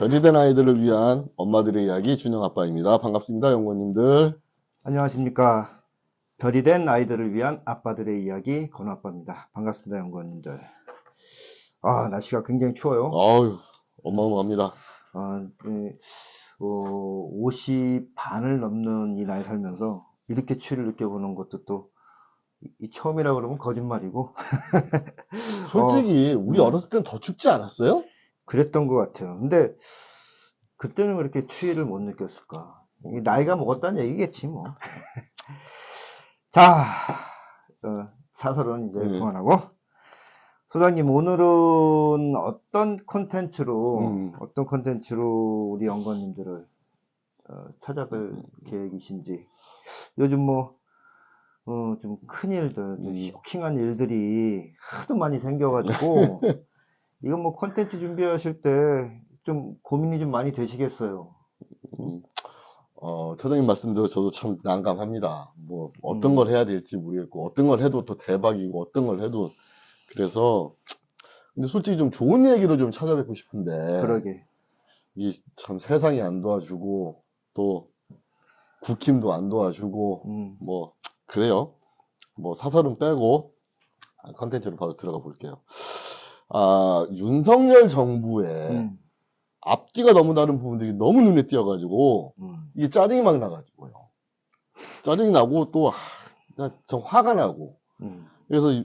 별이 된 아이들을 위한 엄마들의 이야기 준영 아빠입니다. 반갑습니다, 연구원님들. 안녕하십니까. 별이 된 아이들을 위한 아빠들의 이야기 건우 아빠입니다. 반갑습니다, 연구원님들. 날씨가 굉장히 추워요. 아유, 어마어마합니다. 50 반을 넘는 이 나이 살면서 이렇게 추위를 느껴보는 것도 또 처음이라 그러면 거짓말이고 솔직히 우리 어렸을 때는 더 춥지 않았어요? 그랬던 것 같아요. 근데 그때는 그렇게 추위를 못 느꼈을까? 이 나이가 먹었다는 얘기겠지 뭐. 자, 사설은 이제 그만하고 소장님, 오늘은 어떤 콘텐츠로 우리 연구원님들을 찾아뵐 계획이신지. 요즘 뭐 좀 큰 일들, 좀 쇼킹한 일들이 하도 많이 생겨가지고 이건 뭐 콘텐츠 준비하실 때 좀 고민이 좀 많이 되시겠어요. 처장님 말씀대로 저도 참 난감합니다. 뭐 어떤 걸 해야 될지 모르겠고 어떤 걸 해도 또 대박이고 어떤 걸 해도 그래서 근데 솔직히 좀 좋은 얘기로 좀 찾아뵙고 싶은데 그러게. 이 참 세상이 안 도와주고 또 국힘도 안 도와주고 뭐 그래요. 뭐 사설은 빼고 컨텐츠로 바로 들어가 볼게요. 윤석열 정부의 앞뒤가 너무 다른 부분들이 너무 눈에 띄어가지고 이게 짜증이 막 나가지고요. 짜증이 나고 또 좀 화가 나고 그래서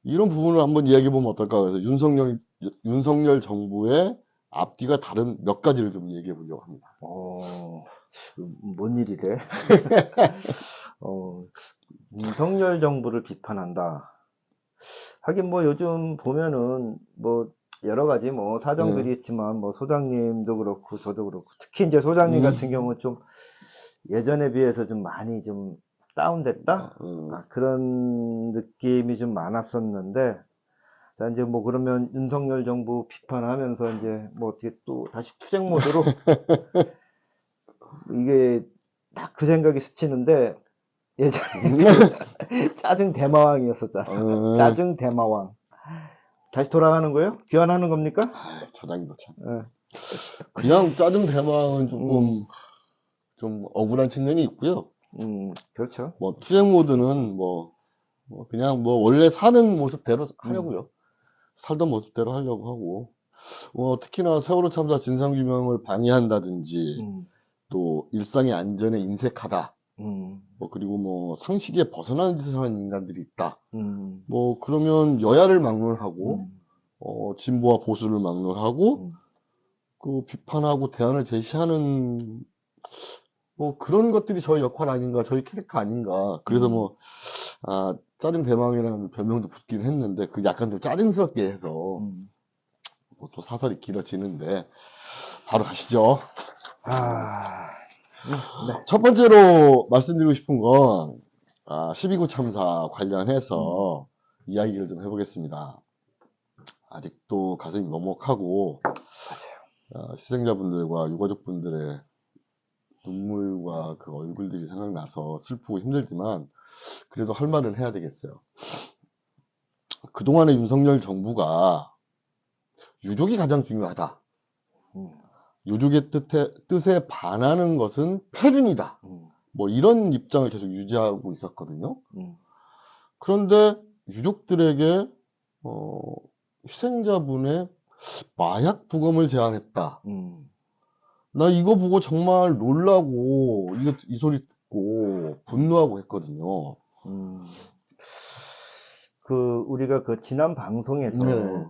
이런 부분을 한번 이야기해보면 어떨까. 그래서 윤석열 정부의 앞뒤가 다른 몇 가지를 좀 얘기해보려고 합니다. 뭔 일이래? 윤석열 정부를 비판한다. 하긴 뭐 요즘 보면은 뭐 여러 가지 뭐 사정들이 있지만 뭐 소장님도 그렇고 저도 그렇고 특히 이제 소장님 같은 경우는 좀 예전에 비해서 좀 많이 좀 다운됐다? 그런 느낌이 좀 많았었는데 자 이제 뭐 그러면 윤석열 정부 비판하면서 이제 뭐 어떻게 또 다시 투쟁 모드로 이게 딱 그 생각이 스치는데 예전에 짜증 대마왕이었었잖아. 짜증 대마왕. 다시 돌아가는 거예요? 귀환하는 겁니까? 저장도 참. 그냥 짜증 대망은 조금 좀 억울한 측면이 있고요. 그렇죠. 뭐 투쟁 모드는 뭐 그냥 뭐 원래 사는 모습대로 하려고요. 살던 모습대로 하려고 하고 특히나 세월호 참사 진상규명을 방해한다든지 또 일상의 안전에 인색하다. 뭐 그리고 뭐 상식에 벗어나는 짓을 하는 인간들이 있다. 뭐 그러면 여야를 막론하고 진보와 보수를 막론하고 그 비판하고 대안을 제시하는 뭐 그런 것들이 저희 역할 아닌가, 저희 캐릭터 아닌가. 그래서 뭐 짜증 대망이라는 별명도 붙긴 했는데 그 약간 좀 짜증스럽게 해서 뭐 또 사설이 길어지는데 바로 가시죠. 네. 첫 번째로 말씀드리고 싶은 건 12구 참사 관련해서 이야기를 좀 해보겠습니다. 아직도 가슴이 먹먹하고 희생자분들과 유가족분들의 눈물과 그 얼굴들이 생각나서 슬프고 힘들지만 그래도 할 말은 해야 되겠어요. 그동안의 윤석열 정부가 유족이 가장 중요하다. 유족의 뜻에 반하는 것은 패륜이다. 뭐 이런 입장을 계속 유지하고 있었거든요. 그런데 유족들에게 희생자분의 마약 부검을 제안했다. 나 이거 보고 정말 놀라고 이 소리 듣고 분노하고 했거든요. 우리가 그 지난 방송에서 네.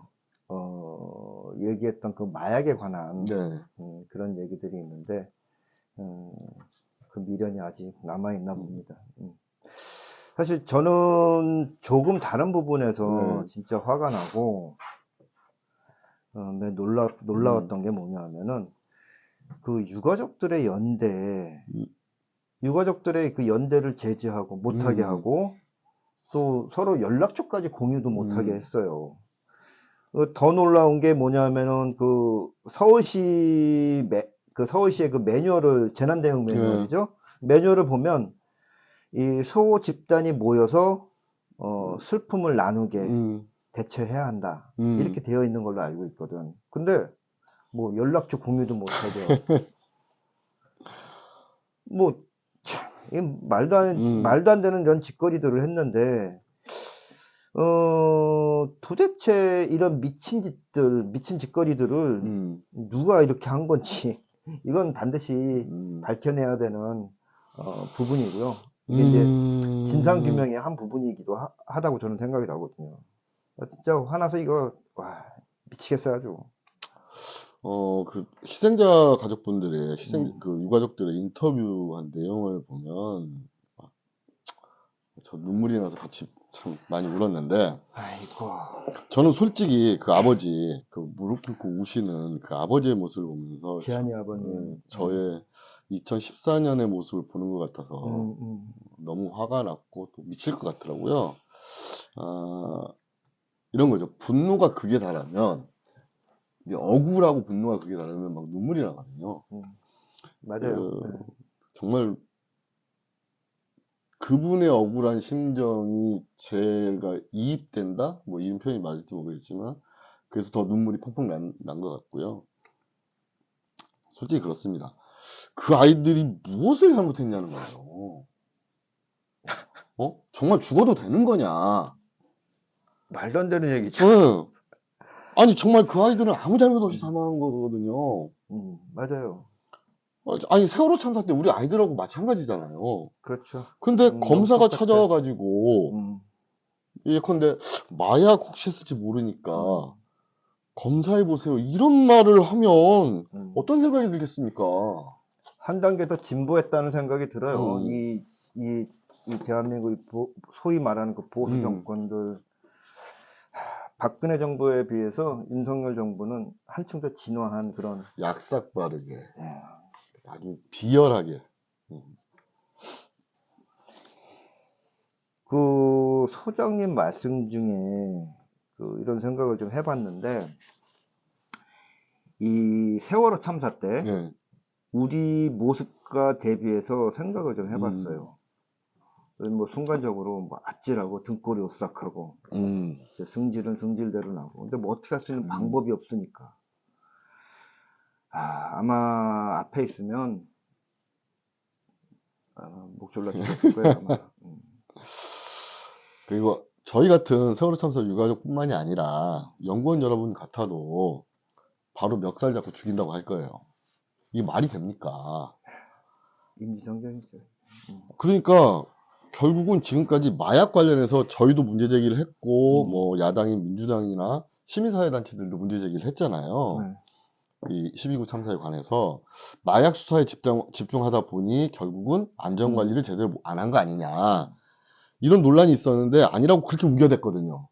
얘기했던 그 마약에 관한 네. 그런 얘기들이 있는데 그 미련이 아직 남아있나 봅니다. 사실 저는 조금 다른 부분에서 진짜 화가 나고 놀라웠던 게 뭐냐면은 그 유가족들의 유가족들의 그 연대를 제지하고 못하게 하고 또 서로 연락처까지 공유도 못하게 했어요. 더 놀라운 게 뭐냐면은 그 서울시의 그 매뉴얼을 재난대응 매뉴얼이죠. 매뉴얼을 보면 이 소 집단이 모여서 슬픔을 나누게 대처해야 한다. 이렇게 되어 있는 걸로 알고 있거든. 근데 뭐 연락처 공유도 못하죠. 뭐, 참, 이 말도 안 되는 이런 짓거리들을 했는데, 도대체 이런 미친 짓거리들을 누가 이렇게 한 건지, 이건 반드시 밝혀내야 되는, 부분이고요. 이게 이제 진상규명의 한 부분이기도 하다고 저는 생각이 나거든요. 진짜 화나서 이거, 와, 미치겠어요, 아주. 그 희생자 가족분들의 음. 그 유가족들의 인터뷰한 내용을 보면 저 눈물이 나서 같이 참 많이 울었는데, 아이고. 저는 솔직히 그 아버지, 그 무릎 꿇고 우시는 그 아버지의 모습을 보면서 지한이 아버님. 저의 2014년의 모습을 보는 것 같아서 음. 너무 화가 났고 또 미칠 것 같더라고요. 이런 거죠. 분노가 극에 달하면, 이게 억울하고 분노가 극에 달하면 막 눈물이 나거든요. 맞아요. 정말 그분의 억울한 심정이 제가 이입된다? 뭐 이런 표현이 맞을지 모르겠지만, 그래서 더 눈물이 펑펑 난 것 같고요. 솔직히 그렇습니다. 그 아이들이 무엇을 잘못했냐는 거예요. 정말 죽어도 되는 거냐? 말도 안 되는 얘기죠. 네. 아니, 정말 그 아이들은 아무 잘못 없이 사망한 거거든요. 맞아요. 아니, 세월호 참사 때 우리 아이들하고 마찬가지잖아요. 그렇죠. 근데 너무 검사가 똑같아. 찾아와가지고, 예컨대 마약 혹시 했을지 모르니까 검사해보세요. 이런 말을 하면 어떤 생각이 들겠습니까? 한 단계 더 진보했다는 생각이 들어요. 이 대한민국 소위 말하는 그 보수 정권들, 박근혜 정부에 비해서 윤석열 정부는 한층 더 진화한 그런 약삭 빠르게, 아주 비열하게. 그 소장님 말씀 중에 그 이런 생각을 좀 해봤는데, 이 세월호 참사 때 네. 우리 모습과 대비해서 생각을 좀 해봤어요. 뭐 순간적으로 뭐 아찔하고 등골이 오싹하고 승질은 승질대로 나고, 근데 뭐 어떻게 할 수 있는 방법이 없으니까 아마 앞에 있으면 목 졸라 죽었을 거예요 아마. 그리고 저희 같은 세월호 참사 유가족뿐만이 아니라 연구원 여러분 같아도 바로 멱살 잡고 죽인다고 할 거예요. 이게 말이 됩니까? 인지정경이죠. 그러니까 결국은 지금까지 마약 관련해서 저희도 문제 제기를 했고, 뭐 야당인 민주당이나 시민사회단체들도 문제 제기를 했잖아요. 이 12구 참사에 관해서 마약 수사에 집중하다 보니 결국은 안전관리를 제대로 안 한 거 아니냐, 이런 논란이 있었는데 아니라고 그렇게 우겨댔거든요.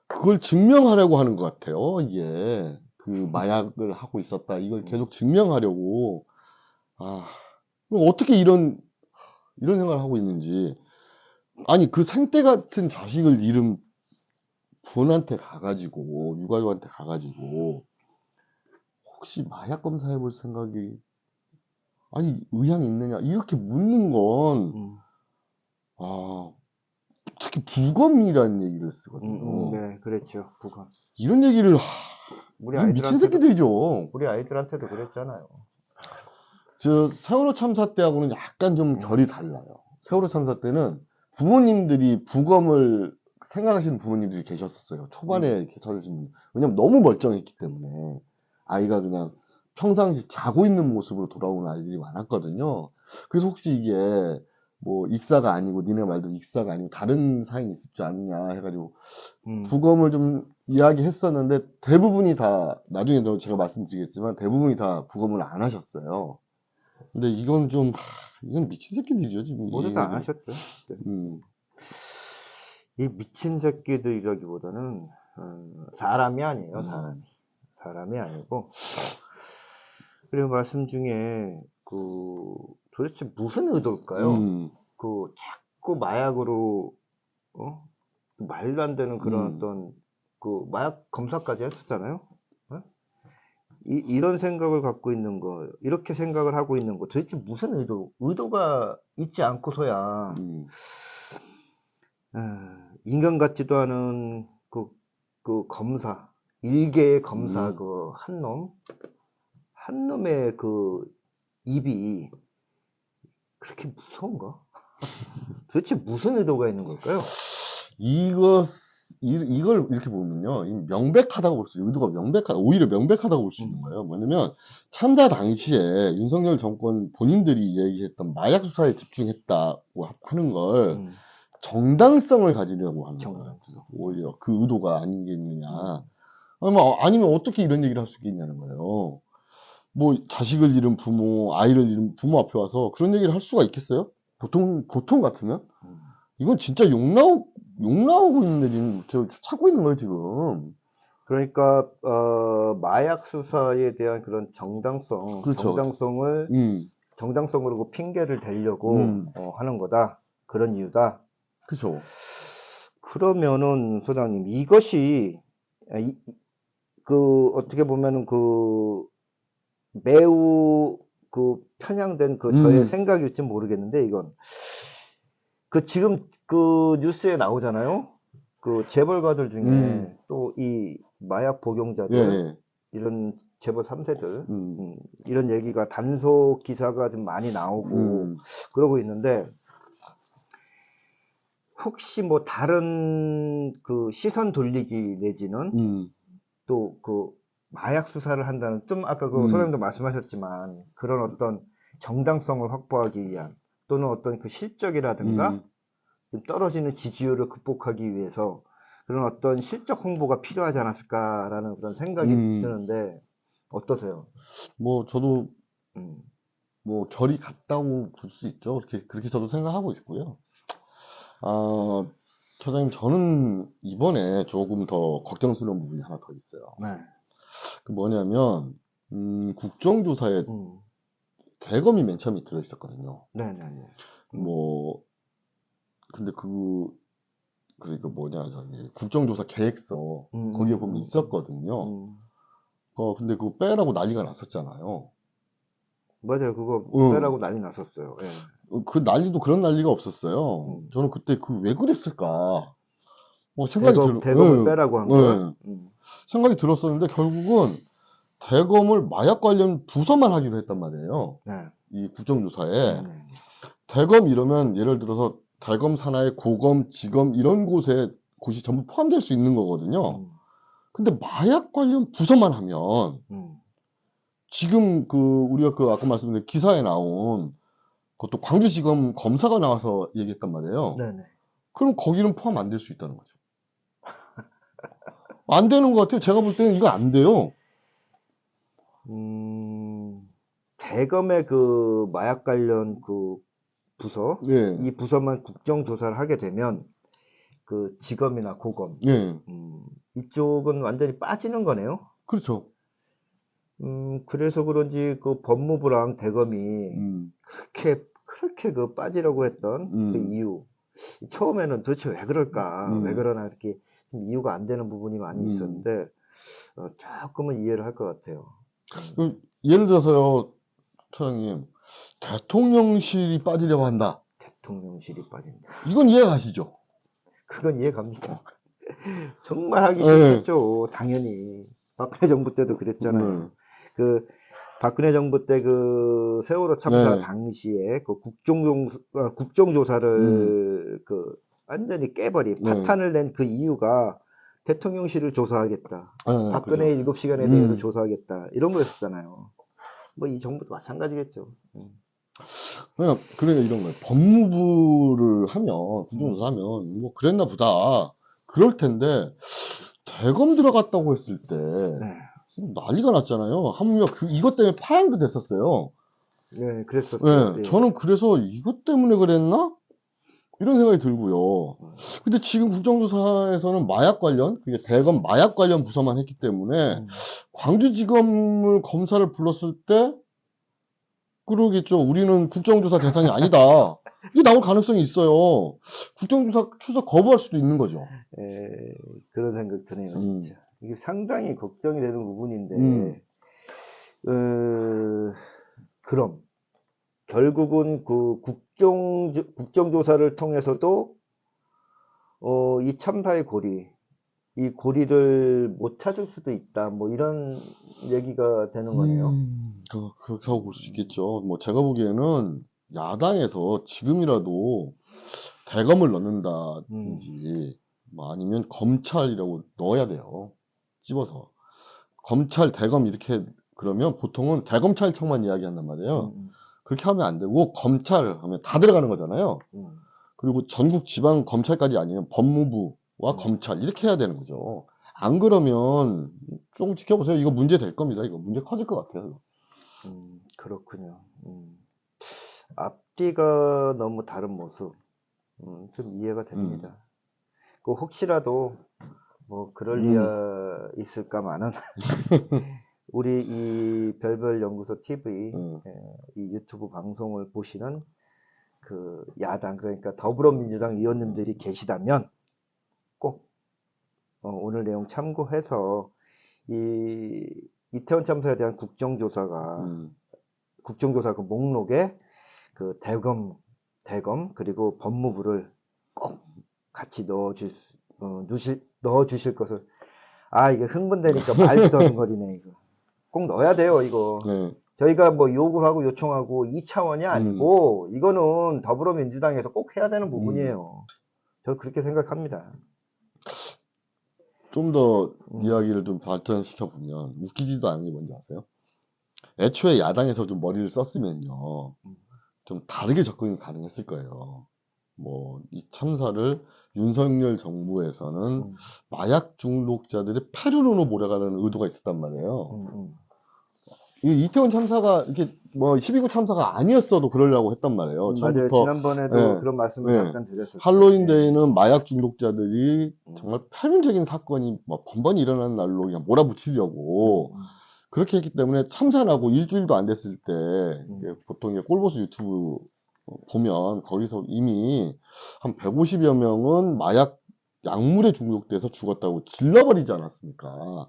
그걸 증명하려고 하는 것 같아요. 이게 그 마약을 하고 있었다, 이걸 계속 증명하려고. 그럼 어떻게 이런 생각을 하고 있는지. 아니, 그 생떼 같은 자식을 잃은 분한테 가가지고, 유가족한테 가가지고, 혹시 마약 검사해볼 생각이, 아니, 의향이 있느냐, 이렇게 묻는 건, 특히 부검이라는 얘기를 쓰거든요. 네, 그랬죠. 부검. 이런 얘기를, 우리 이건 미친 새끼들이죠. 우리 아이들한테도 그랬잖아요. 세월호 참사 때하고는 약간 좀 결이 달라요. 세월호 참사 때는 부모님들이 부검을 생각하시는 부모님들이 계셨었어요. 초반에 이렇게 찾으신 분. 왜냐면 너무 멀쩡했기 때문에 아이가 그냥 평상시 자고 있는 모습으로 돌아오는 아이들이 많았거든요. 그래서 혹시 이게 뭐 익사가 아니고, 니네 말도 익사가 아니고 다른 사연이 있을 줄 아느냐 해가지고 부검을 좀 이야기했었는데, 대부분이 다, 나중에도 제가 말씀드리겠지만 대부분이 다 부검을 안 하셨어요. 근데 이건 좀, 이건 미친 새끼들이죠, 지금. 모두 다 안 하셨죠. 이 미친 새끼들이라기보다는 사람이 아니에요. 사람이 아니고. 그리고 말씀 중에 그 도대체 무슨 의도일까요? 그 자꾸 마약으로 말도 안 되는 그런 어떤 그 마약 검사까지 했었잖아요. 이런 생각을 갖고 있는 거, 이렇게 생각을 하고 있는 거, 도대체 무슨 의도가 있지 않고서야, 인간 같지도 않은 그 검사, 일개의 검사 그 한 놈의 그 입이 그렇게 무서운가? 도대체 무슨 의도가 있는 걸까요? 이걸 이렇게 보면요. 명백하다고 볼 수, 의도가 오히려 명백하다고 볼 수 있는 거예요. 뭐냐면, 참사 당시에 윤석열 정권 본인들이 얘기했던 마약 수사에 집중했다고 하는 걸 정당성을 가지려고 하는 거예요. 오히려 그 의도가 아닌 게 있느냐. 아니면 어떻게 이런 얘기를 할 수 있겠냐는 거예요. 뭐, 자식을 잃은 부모, 아이를 잃은 부모 앞에 와서 그런 얘기를 할 수가 있겠어요? 보통 같으면? 이건 진짜 욕 나오고 있는데 지금 찾고 있는 거예요, 지금. 그러니까 마약 수사에 대한 그런 정당성, 그렇죠. 정당성으로 그 핑계를 대려고 하는 거다. 그런 이유다. 그렇죠. 그러면은 소장님 이것이 그 어떻게 보면은 그 매우 그 편향된 그 저의 생각일지 모르겠는데 이건 그 지금 그 뉴스에 나오잖아요. 그 재벌가들 중에 또 이 마약 복용자들 예. 이런 재벌 3세들 이런 얘기가 단속 기사가 좀 많이 나오고 그러고 있는데 혹시 뭐 다른 그 시선 돌리기 내지는 또 그 마약 수사를 한다는 좀 아까 그 소장님도 말씀하셨지만 그런 어떤 정당성을 확보하기 위한 또는 어떤 그 실적이라든가 좀 떨어지는 지지율을 극복하기 위해서 그런 어떤 실적 홍보가 필요하지 않았을까라는 그런 생각이 드는데 어떠세요? 뭐 저도 뭐 결이 같다고 볼 수 있죠. 그렇게 저도 생각하고 있고요. 처장님, 저는 이번에 조금 더 걱정스러운 부분이 하나 더 있어요. 네. 그 뭐냐면, 국정조사에 대검이 맨 처음에 들어있었거든요. 네네네. 뭐, 근데 그러니까 저기, 국정조사 계획서, 거기에 보면 있었거든요. 근데 그거 빼라고 난리가 났었잖아요. 맞아요. 그거 빼라고 난리 났었어요. 예. 그런 난리가 없었어요. 저는 그때 왜 그랬을까? 생각이 대검을 빼라고 한 거야? 생각이 들었었는데, 결국은 대검을 마약 관련 부서만 하기로 했단 말이에요. 네. 이 국정조사에. 대검 이러면 예를 들어서 대검 산하의 고검, 지검 이런 곳이 전부 포함될 수 있는 거거든요. 근데 마약 관련 부서만 하면 지금 우리가 아까 말씀드린 기사에 나온 그것도 광주지검 검사가 나와서 얘기했단 말이에요. 네네. 그럼 거기는 포함 안 될 수 있다는 거죠. 안 되는 것 같아요. 제가 볼 때는 이거 안 돼요. 대검의 그 마약 관련 그 부서, 예. 이 부서만 국정조사를 하게 되면 그 지검이나 고검, 예. 이쪽은 완전히 빠지는 거네요. 그렇죠. 그래서 그런지 그 법무부랑 대검이 그렇게 그 빠지려고 했던 그 이유. 처음에는 도대체 왜 그럴까, 왜 그러나 이렇게 좀 이유가 안 되는 부분이 많이 있었는데, 조금은 이해를 할 것 같아요. 예를 들어서요, 처장님, 대통령실이 빠지려고 한다. 대통령실이 빠진다. 이건 이해가시죠? 그건 이해갑니다. 정말 하기 싫겠죠. 당연히. 박근혜 정부 때도 그랬잖아요. 그 박근혜 정부 때 그 세월호 참사 당시에 그 국정조사를 그 완전히 파탄을 낸 그 이유가 대통령실을 조사하겠다. 박근혜 7시간에 대해서 조사하겠다. 이런 거였었잖아요. 뭐 이 정부도 마찬가지겠죠. 그러니까 이런 거예요. 법무부를 하면, 국정조사하면, 뭐, 그랬나 보다. 그럴 텐데, 대검 들어갔다고 했을 때, 난리가 났잖아요. 하물며 이것 때문에 파행도 됐었어요. 네, 그랬었어요. 네, 저는 그래서 이것 때문에 그랬나? 이런 생각이 들고요. 근데 지금 국정조사에서는 그게 대검 마약 관련 부서만 했기 때문에, 광주지검을 검사를 불렀을 때, 그러겠죠. 우리는 국정조사 대상이 아니다. 이게 나올 가능성이 있어요. 국정조사 출석 거부할 수도 있는 거죠. 그런 생각 드네요, 진짜. 이게 상당히 걱정이 되는 부분인데, 그럼, 결국은 그 국정조사를 통해서도, 이 참사의 고리, 이 고리를 못 찾을 수도 있다. 뭐 이런 얘기가 되는 거네요. 그렇게 하고 볼 수 있겠죠. 뭐 제가 보기에는 야당에서 지금이라도 대검을 넣는다든지 뭐 아니면 검찰이라고 넣어야 돼요. 집어서. 검찰, 대검 이렇게 그러면 보통은 대검찰청만 이야기한단 말이에요. 그렇게 하면 안 되고 검찰 하면 다 들어가는 거잖아요. 그리고 전국 지방 검찰까지 아니면 법무부와 검찰 이렇게 해야 되는 거죠. 안 그러면 좀 지켜보세요. 이거 문제 될 겁니다. 이거 문제 커질 것 같아요. 그렇군요. 앞뒤가 너무 다른 모습. 좀 이해가 됩니다. 그 혹시라도 뭐 그럴 리가 있을까마는 우리 이 별별 연구소 TV 이 유튜브 방송을 보시는 그 야당 그러니까 더불어민주당 의원님들이 계시다면 꼭 오늘 내용 참고해서 이 이태원 참사에 대한 국정조사가 국정조사 그 목록에 그 대검 그리고 법무부를 꼭 같이 넣어주실 것을 이게 흥분되니까 말도 더듬거리네 이거 꼭 넣어야 돼요 이거. 저희가 뭐 요구를 하고 요청하고 2차원이 아니고 이거는 더불어민주당에서 꼭 해야 되는 부분이에요. 저 그렇게 생각합니다. 좀 더 이야기를 좀 발전시켜 보면 웃기지도 않은 게 뭔지 아세요? 애초에 야당에서 좀 머리를 썼으면요 좀 다르게 접근이 가능했을 거예요. 뭐 이 참사를 윤석열 정부에서는 마약 중독자들의 폐륜으로 몰아가는 의도가 있었단 말이에요. 이 이태원 참사가 이렇게 뭐 12구 참사가 아니었어도 그러려고 했단 말이에요. 맞아요. 지난번에도 그런 말씀을 잠깐 드렸었어요. 할로윈 데이는 마약 중독자들이 정말 폐륜적인 사건이 뭐 번번이 일어나는 날로 그냥 몰아붙이려고 그렇게 했기 때문에 참사나고 일주일도 안 됐을 때 보통 이게 꼴보수 유튜브 보면 거기서 이미 한 150여 명은 마약 약물에 중독돼서 죽었다고 질러버리지 않았습니까?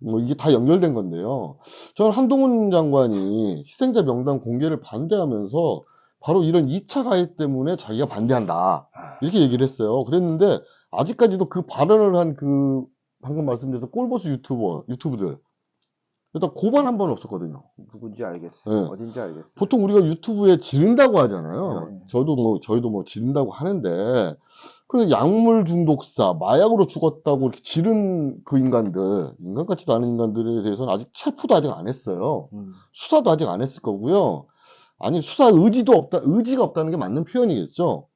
뭐 이게 다 연결된 건데요. 저는 한동훈 장관이 희생자 명단 공개를 반대하면서 바로 이런 2차 가해 때문에 자기가 반대한다. 이렇게 얘기를 했어요. 그랬는데 아직까지도 그 발언을 한 그 방금 말씀드린 꼴보수 유튜브들 일단 고발 한 번 없었거든요. 누군지 알겠어요. 어딘지 알겠어요. 보통 우리가 유튜브에 지른다고 하잖아요. 저희도 뭐 지른다고 하는데, 그래서 약물 중독사, 마약으로 죽었다고 이렇게 지른 그 인간 같지도 않은 인간들에 대해서는 아직 체포도 아직 안 했어요. 수사도 아직 안 했을 거고요. 아니, 수사 의지가 없다는 게 맞는 표현이겠죠.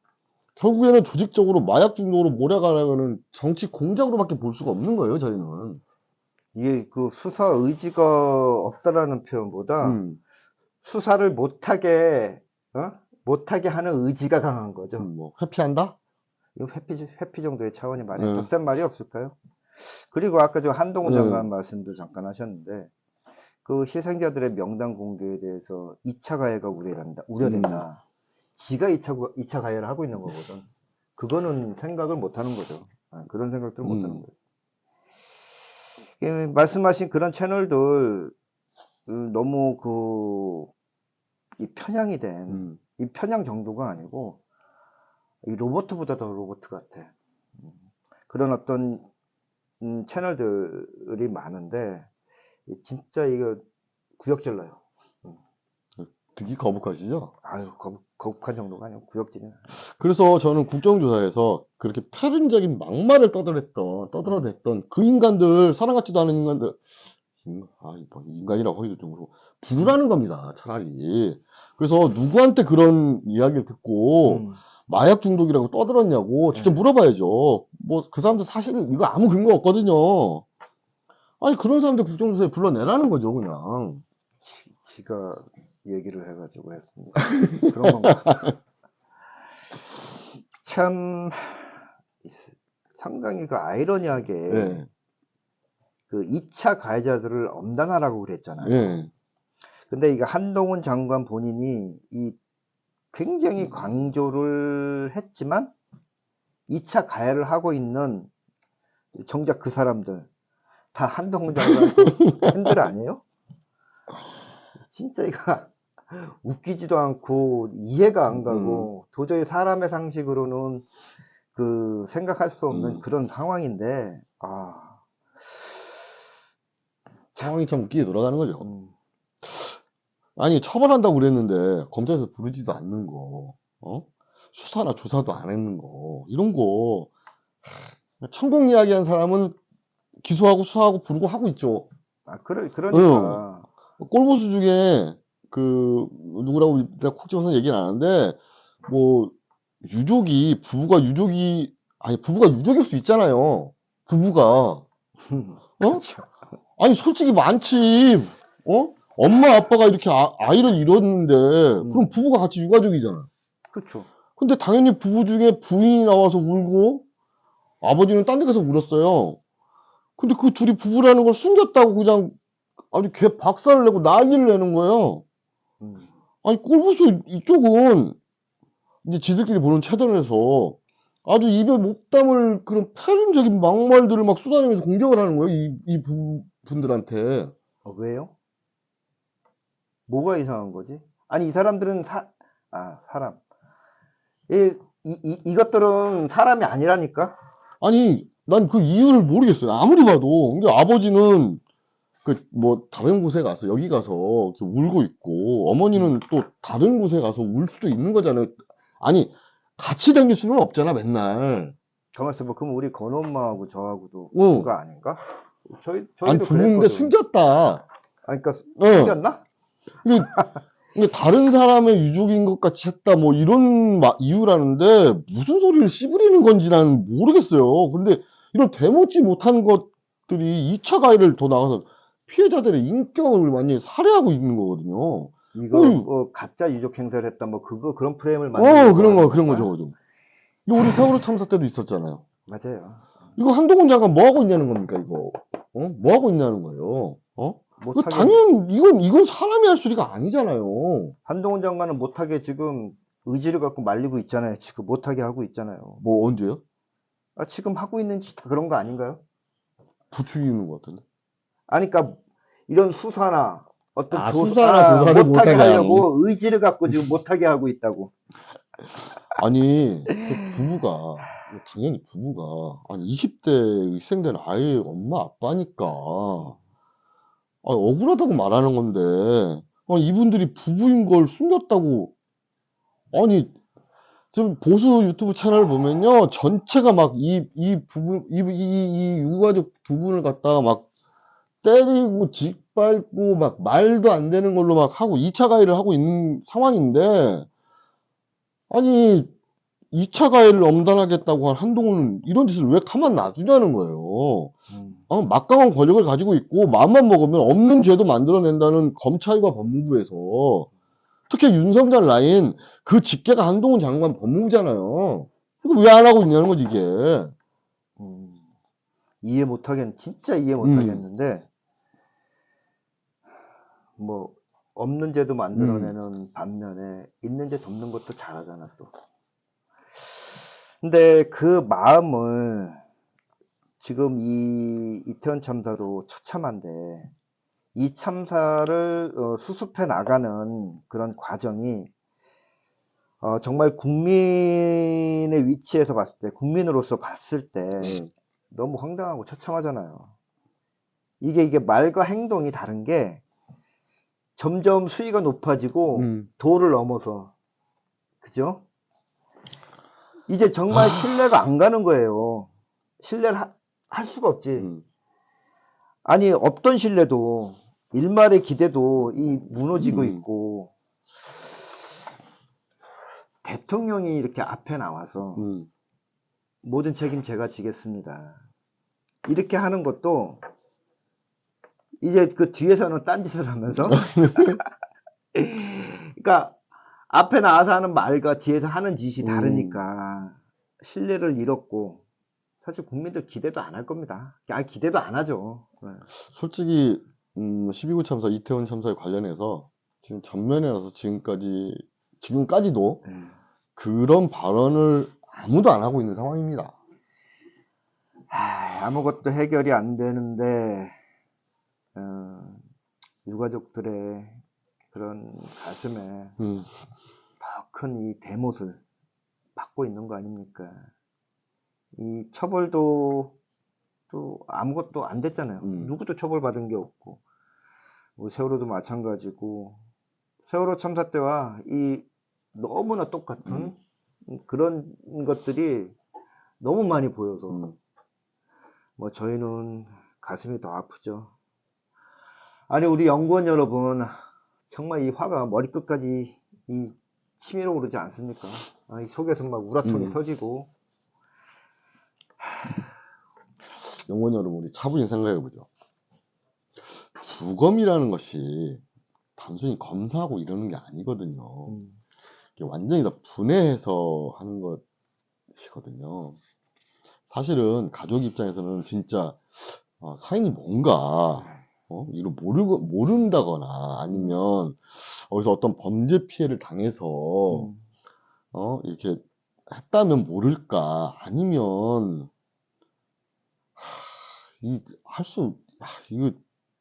결국에는 조직적으로 마약 중독으로 몰아가려는 정치 공작으로밖에 볼 수가 없는 거예요, 저희는. 이게 그 수사 의지가 없다라는 표현보다 수사를 못하게 하는 의지가 강한 거죠. 뭐 회피한다? 이거 회피 정도의 차원이 많이 더 센 말이 없을까요? 그리고 아까 저 한동훈 장관 말씀도 잠깐 하셨는데 그 희생자들의 명단 공개에 대해서 2차 가해가 우려된다. 지가 2차 가해를 하고 있는 거거든. 그거는 생각을 못 하는 거죠. 그런 생각들을 못 하는 거죠. 말씀하신 그런 채널들 너무 이 편향이 된 이 편향 정도가 아니고 이 로봇보다 더 로봇 같아. 그런 어떤 채널들이 많은데 진짜 이거 구역질러요. 듣기 거북하시죠? 아유 거북한 정도가 아니고 구역질이야. 그래서 저는 국정조사에서 그렇게 패륜적인 막말을 떠들어댔던 그 인간들, 사람 같지도 않은 인간들, 뭐 인간이라고 하기도 좀 그렇고, 부르라는 겁니다, 차라리. 그래서 누구한테 그런 이야기를 듣고, 마약 중독이라고 떠들었냐고 직접 물어봐야죠. 뭐, 그 사람들 사실 이거 아무 근거 없거든요. 아니, 그런 사람들 국정조사에 불러내라는 거죠, 그냥. 지가 얘기를 해가지고 했습니다. 그런 건가? 참 상당히 그 아이러니하게 그 2차 가해자들을 엄단하라고 그랬잖아요. 근데 이거 한동훈 장관 본인이 이 굉장히 강조를 했지만 2차 가해를 하고 있는 정작 그 사람들 다 한동훈 장관 팬들 아니에요? 진짜 이거 웃기지도 않고 이해가 안 가고 도저히 사람의 상식으로는 그 생각할 수 없는 그런 상황인데 아, 상황이 참 웃기게 돌아가는 거죠. 음, 아니, 처벌한다고 그랬는데, 검찰에서 부르지도 않는 거, 수사나 조사도 안 했는 거, 이런 거, 천공 이야기한 사람은 기소하고 수사하고 부르고 하고 있죠. 응. 그러니까. 꼴보수 중에, 누구라고 내가 콕 집어서 얘기는 안 하는데, 뭐, 부부가 유족일 수 있잖아요. 부부가. 어? 그렇죠. 아니, 솔직히 많지. 엄마, 아빠가 이렇게 아이를 잃었는데, 그럼 부부가 같이 유가족이잖아. 그렇죠. 근데 당연히 부부 중에 부인이 나와서 울고, 아버지는 딴 데 가서 울었어요. 근데 그 둘이 부부라는 걸 숨겼다고 그냥, 아니, 걔 박살을 내고 난리를 내는 거예요. 음, 아니, 꼴보수 이쪽은, 이제 지들끼리 보는 채널에서 아주 입에 못 담을 그런 패륜적인 막말들을 막 쏟아내면서 공격을 하는 거예요. 이 부분들한테. 왜요? 뭐가 이상한 거지? 아니, 이 사람들은 사람. 이것들은 사람이 아니라니까? 아니, 난 그 이유를 모르겠어요. 아무리 봐도. 근데 아버지는 다른 곳에 가서, 여기 가서 이렇게 울고 있고, 어머니는 또 다른 곳에 가서 울 수도 있는 거잖아요. 아니, 같이 다닐 수는 없잖아, 맨날. 가만있어 봐. 그럼 우리 건엄마하고 저하고도 응. 부부가 아닌가? 아니, 저희도 부부인데 그랬거든. 숨겼다. 아니, 그러니까 응. 숨겼나? 근데 다른 사람의 유족인 것 같이 했다, 뭐, 이런 이유라는데, 무슨 소리를 씨부리는 건지 난 모르겠어요. 근데, 이런 되묻지 못한 것들이 2차 가해를 더 나가서 피해자들의 인격을 완전히 살해하고 있는 거거든요. 이거 가짜 유족 행사를 했다. 뭐 그런 프레임을 만들려고 하는 그런 건가? 거죠. 이거 우리 세월호 참사 때도 있었잖아요. 맞아요. 이거 한동훈 장관 뭐 하고 있냐는 겁니까, 이거? 뭐 하고 있냐는 거예요. 이거 못하게 이건 사람이 할 소리가 아니잖아요. 한동훈 장관은 못하게 지금 의지를 갖고 말리고 있잖아요. 지금 못하게 하고 있잖아요. 뭐, 언제요? 지금 하고 있는 짓 다 그런 거 아닌가요? 부추기는 것 같은데. 아니, 그러니까 이런 수사나 어떤 수사나 조사를 못하게 못하게 하는. 하려고 의지를 갖고 지금 못하게 하고 있다고. 아니, 당연히 부부가, 아니, 20대 희생된 아이의 엄마, 아빠니까, 억울하다고 말하는 건데, 이분들이 부부인 걸 숨겼다고, 아니, 지금 보수 유튜브 채널 보면요, 전체가 막 이 유가족 두 분을 갖다가 막 때리고, 짓밟고, 막 말도 안 되는 걸로 막 하고, 2차 가해를 하고 있는 상황인데, 아니, 2차 가해를 엄단하겠다고 한 한동훈은 이런 짓을 왜 가만 놔두냐는 거예요. 막강한 권력을 가지고 있고 마음만 먹으면 없는 죄도 만들어낸다는 검찰과 법무부에서 특히 윤석열 라인 그 직계가 한동훈 장관 법무부잖아요. 이거 왜 안 하고 있냐는 거지 이게. 음, 진짜 이해 음, 못하겠는데, 뭐, 없는 죄도 음, 만들어내는 반면에, 있는 죄 덮는 것도 잘하잖아, 또. 근데 그 마음을, 지금 이 이태원 참사도 처참한데, 이 참사를 수습해 나가는 그런 과정이, 정말 국민의 위치에서 봤을 때, 국민으로서 봤을 때, 너무 황당하고 처참하잖아요. 이게 말과 행동이 다른 게, 점점 수위가 높아지고 도를 넘어서, 그죠? 이제 정말 신뢰가 안 가는 거예요. 신뢰를 할 수가 없지. 아니, 없던 신뢰도, 일말의 기대도 무너지고 있고, 대통령이 이렇게 앞에 나와서 모든 책임 제가 지겠습니다. 이렇게 하는 것도 이제 그 뒤에서는 딴짓을 하면서 그러니까 앞에 나와서 하는 말과 뒤에서 하는 짓이 다르니까 신뢰를 잃었고, 사실 국민들 기대도 안 할 겁니다. 기대도 안 하죠. 솔직히 12구 참사 이태원 참사에 관련해서 지금 전면에 나서 지금까지도 그런 발언을 아무도 안 하고 있는 상황입니다. 아무것도 해결이 안 되는데 유가족들의 그런 가슴에 더 큰 이 또 아무것도 안 됐잖아요. 누구도 처벌받은 게 없고. 뭐 세월호도 마찬가지고. 세월호 참사 때와 이 너무나 똑같은 그런 것들이 너무 많이 보여서 뭐 저희는 가슴이 더 아프죠. 아니 우리 연구원 여러분 정말 이 화가 머리끝까지 이 치밀어 오르지 않습니까? 이 속에서 막 우라통이 터지고. 연구원 여러분, 우리 차분히 생각해보죠. 부검이라는 것이 단순히 검사하고 이러는 게 아니거든요. 이게 완전히 다 분해해서 하는 것이거든요. 사실은 가족 입장에서는 진짜 사인이 뭔가 이걸 모른다거나 아니면 어디서 어떤 범죄 피해를 당해서 이렇게 했다면 모를까, 아니면 이거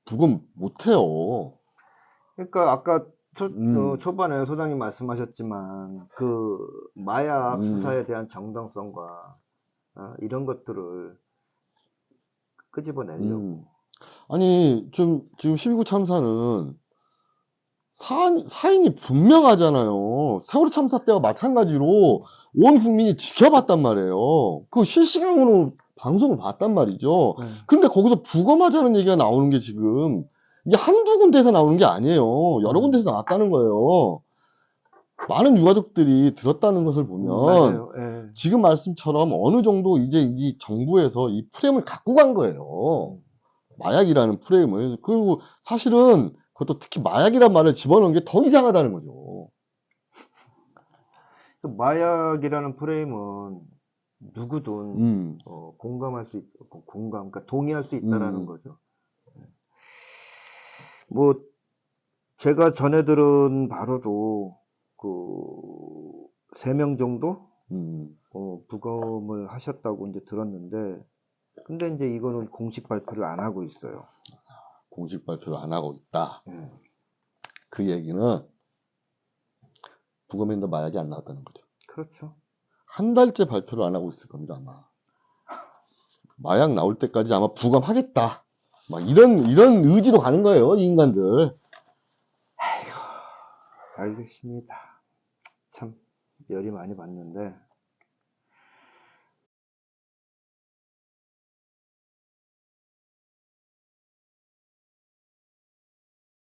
부검 못해요. 그러니까 아까 초반에 소장님 말씀하셨지만 그 마약 수사에 대한 정당성과 이런 것들을 끄집어내려고. 아니 지금 12구 참사는 사인이 분명하잖아요. 세월호 참사 때와 마찬가지로 온 국민이 지켜봤단 말이에요. 그 실시간으로 방송을 봤단 말이죠. 근데 거기서 부검하자는 얘기가 나오는 게 지금 이게 한두 군데에서 나오는 게 아니에요. 여러 군데에서 나왔다는 거예요. 많은 유가족들이 들었다는 것을 보면 지금 말씀처럼 어느 정도 이제 이 정부에서 이 프레임을 갖고 간 거예요. 마약이라는 프레임을. 그리고 사실은 그것도 특히 마약이란 말을 집어넣은 게 더 이상하다는 거죠. 그 마약이라는 프레임은 누구든 공감할 수 있고 그러니까 동의할 수 있다라는 거죠. 뭐 제가 전해 들은 바로도 그 3명 정도 부검을 하셨다고 이제 들었는데, 근데 이제 이거는 공식 발표를 안 하고 있어요. 공식 발표를 안 하고 있다. 그 얘기는 부검했는데 마약이 안 나왔다는 거죠. 그렇죠. 한 달째 발표를 안 하고 있을 겁니다, 아마. 마약 나올 때까지 아마 부검하겠다. 막 이런 의지로 가는 거예요, 이 인간들. 아이고, 알겠습니다. 참 열이 많이 받는데